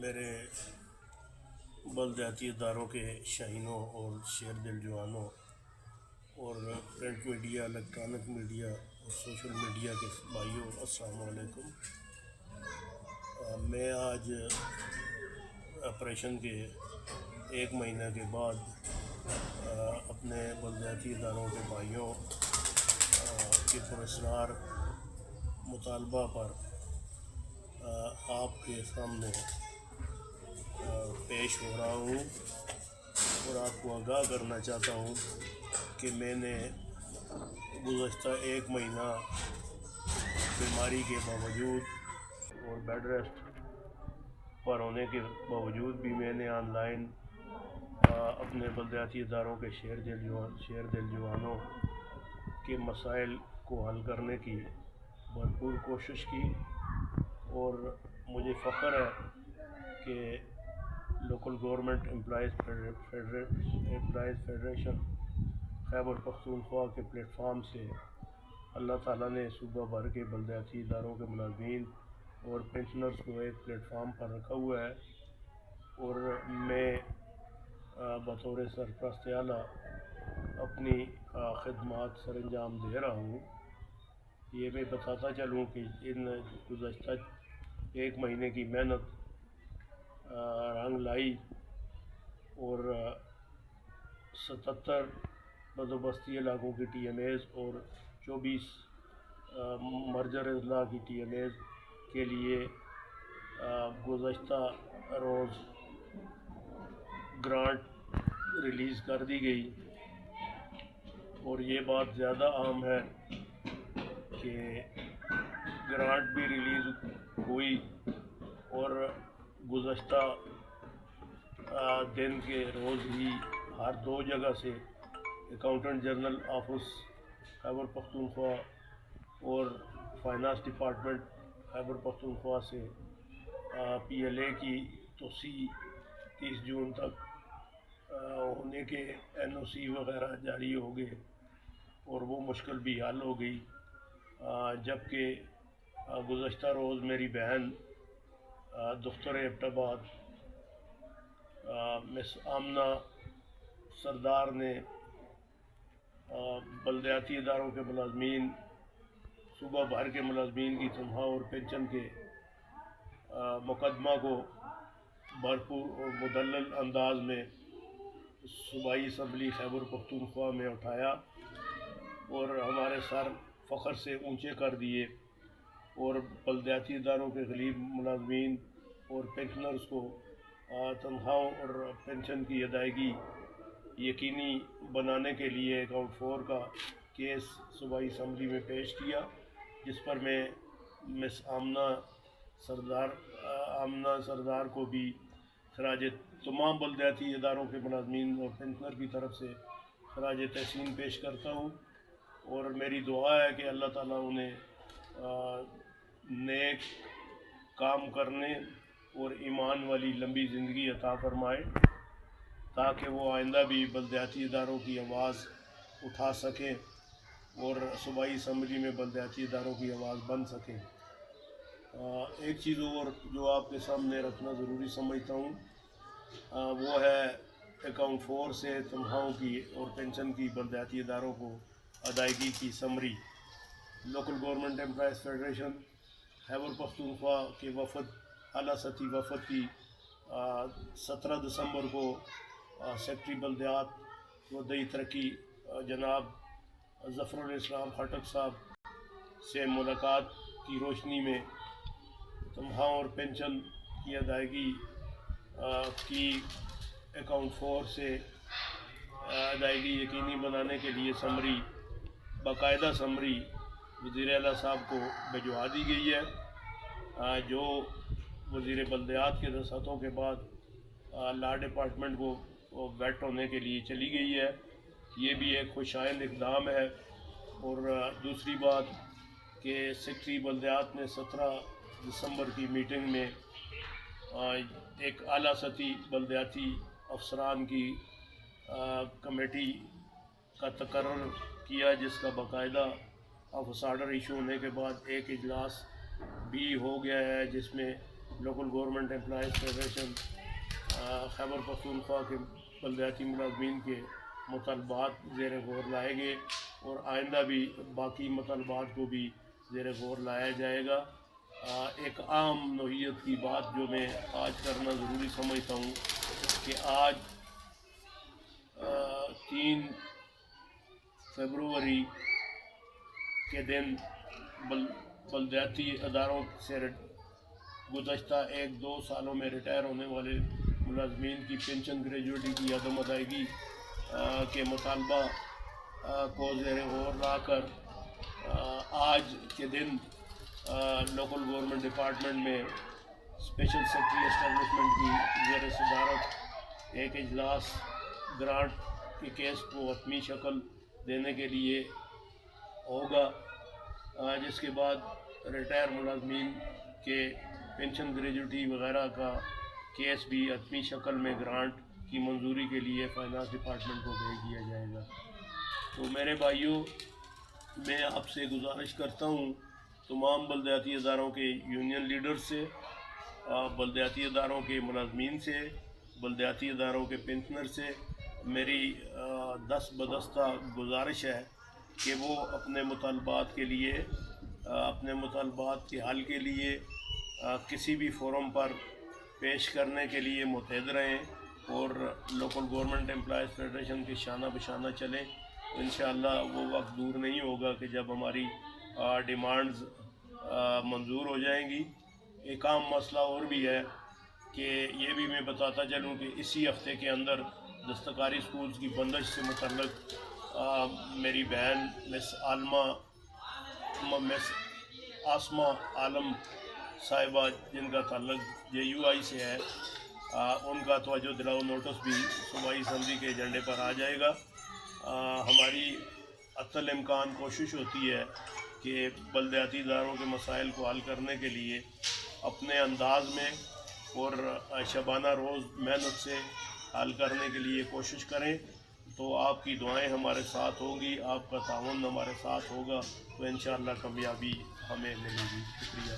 میرے بلدیاتی اداروں کے شاہینوں اور شیر دل جوانوں اور پرنٹ میڈیا، الیکٹرانک میڈیا اور سوشل میڈیا کے بھائیوں، السلام علیکم۔ میں آج آپریشن کے ایک مہینہ کے بعد اپنے بلدیاتی اداروں کے بھائیوں کے پراسرار مطالبہ پر آپ کے سامنے پیش ہو رہا ہوں اور آپ کو آگاہ کرنا چاہتا ہوں کہ میں نے گزشتہ ایک مہینہ بیماری کے باوجود اور بیڈ ریسٹ پر ہونے کے باوجود بھی میں نے آن لائن اپنے بلدیاتی اداروں کے شیر دل جوانوں کے مسائل کو حل کرنے کی بھرپور کوشش کی، اور مجھے فخر ہے کہ local government employees federation Khyber Pakhtunkhwa کے پلیٹ فارم سے اللہ تعالیٰ نے صوبہ بھر کے بلدیاتی اداروں کے ملازمین اور پینشنرز کو ایک پلیٹ فارم پر رکھا ہوا ہے، اور میں بطور سرپرست اعلیٰ اپنی خدمات سر انجام دے رہا ہوں۔ یہ میں بتاتا چلوں کہ ان گزشتہ ایک مہینے کی محنت رنگ لائی، اور 77 بندوبستی علاقوں کی ٹی ایم ایز اور 24 مرجر اضلاع کی ٹی ایم ایز کے لیے گزشتہ روز گرانٹ ریلیز کر دی گئی، اور یہ بات زیادہ عام ہے کہ گرانٹ بھی ریلیز ہوئی، اور گزشتہ دن کے روز ہی ہر 2 جگہ سے accountant general office Khyber Pakhtunkhwa اور فائنانس ڈپارٹمنٹ خیبر پختونخوا سے پی ایل اے کی توسیع 30 جون تک ہونے کے این او سی وغیرہ جاری ہو گئے، اور وہ مشکل بھی حل ہو گئی، جبکہ گزشتہ روز میری بہن دختر ایبٹ آباد مس آمنہ سردار نے بلدیاتی اداروں کے ملازمین، صوبہ بھر کے ملازمین کی تنخواہ اور پنشن کے مقدمہ کو بھرپور اور مدلل انداز میں صوبائی اسمبلی خیبر پختونخوا میں اٹھایا اور ہمارے سر فخر سے اونچے کر دیے، اور بلدیاتی اداروں کے غریب ملازمین اور پینشنرز کو تنخواہوں اور پنشن کی ادائیگی یقینی بنانے کے لیے اکاؤنٹ 4 کا کیس صوبائی اسمبلی میں پیش کیا، جس پر میں مس آمنہ سردار کو بھی خراج تمام بلدیاتی اداروں کے ملازمین اور پینشنر کی طرف سے خراج تحسین پیش کرتا ہوں، اور میری دعا ہے کہ اللہ تعالیٰ انہیں نیک کام کرنے اور ایمان والی لمبی زندگی عطا فرمائے، تاکہ وہ آئندہ بھی بلدیاتی اداروں کی آواز اٹھا سکیں اور صوبائی اسمبلی میں بلدیاتی اداروں کی آواز بن سکیں۔ ایک چیز اور جو آپ کے سامنے رکھنا ضروری سمجھتا ہوں، وہ ہے اکاؤنٹ 4 سے تنخواہوں کی اور پنشن کی بلدیاتی اداروں کو ادائیگی کی summary. Local government employees federation Khyber Pakhtunkhwa کے وفد، اعلیٰ سطحی وفد کی 17 دسمبر کو سیکرٹری بلدیات و دیہی ترقی جناب ظفر الاسلام خٹک صاحب سے ملاقات کی روشنی میں تنخواہوں اور پنشن کی ادائیگی کی اکاؤنٹ 4 سے ادائیگی یقینی بنانے کے لیے سمری، باقاعدہ سمری وزیر اعلیٰ صاحب کو بھجوا دی گئی ہے، جو وزیر بلدیات کے دستخطوں کے بعد لا ڈپارٹمنٹ کو ویٹ ہونے کے لیے چلی گئی ہے۔ یہ بھی ایک خوشائند اقدام ہے، اور دوسری بات کہ سیکرٹری بلدیات نے 17 دسمبر کی میٹنگ میں ایک اعلیٰ سطحی بلدیاتی افسران کی کمیٹی کا تقرر کیا، جس کا باقاعدہ آفس آرڈر ایشو ہونے کے بعد ایک اجلاس بھی ہو گیا ہے، جس میں local government employees federation Khyber Pakhtunkhwa کے بلدیاتی ملازمین کے مطالبات زیر غور لائے گئے اور آئندہ بھی باقی مطالبات کو بھی زیر غور لایا جائے گا۔ ایک عام نوعیت کی بات جو میں آج کرنا ضروری سمجھتا ہوں کہ آج 3 فروری کے دن بلدیاتی اداروں سے گزشتہ 1-2 سالوں میں ریٹائر ہونے والے ملازمین کی پینشن گریجویٹی کی عدم ادائیگی کے مطالبہ کو زیر غور لا کر آج کے دن لوکل گورنمنٹ ڈپارٹمنٹ میں اسپیشل سیکرٹری اسٹیبلشمنٹ کی زیر صدارت ایک اجلاس گرانٹ کے کیس کو حتمی شکل دینے کے لیے ہوگا، جس کے بعد ریٹائر ملازمین کے پینشن گریجویٹی وغیرہ کا کیس بھی حتمی شکل میں گرانٹ کی منظوری کے لیے فائنانس ڈپارٹمنٹ کو بھیج دیا جائے گا۔ تو میرے بھائیوں، میں آپ سے گزارش کرتا ہوں تمام بلدیاتی اداروں کے یونین لیڈر سے، بلدیاتی اداروں کے ملازمین سے، بلدیاتی اداروں کے پنشنر سے میری دست بدستہ گزارش ہے کہ وہ اپنے مطالبات کے لیے، اپنے مطالبات کے حل کے لیے کسی بھی فورم پر پیش کرنے کے لیے متحد رہیں اور لوکل گورنمنٹ امپلائیز فیڈریشن کے شانہ بشانہ چلیں۔ انشاءاللہ وہ وقت دور نہیں ہوگا کہ جب ہماری ڈیمانڈز منظور ہو جائیں گی۔ ایک عام مسئلہ اور بھی ہے کہ یہ بھی میں بتاتا چلوں کہ اسی ہفتے کے اندر دستکاری سکولز کی بندش سے متعلق میری بہن مس آسمہ عالم صاحبہ، جن کا تعلق JUI سے ہے، ان کا توجہ دلاؤ نوٹس بھی صوبائی اسمبلی کے ایجنڈے پر آ جائے گا۔ ہماری عطل امکان کوشش ہوتی ہے کہ بلدیاتی اداروں کے مسائل کو حل کرنے کے لیے اپنے انداز میں اور شبانہ روز محنت سے حل کرنے کے لیے کوشش کریں۔ تو آپ کی دعائیں ہمارے ساتھ ہوگی، آپ کا تعاون ہمارے ساتھ ہوگا، تو انشاءاللہ کامیابی ہمیں ملے گی۔ شکریہ۔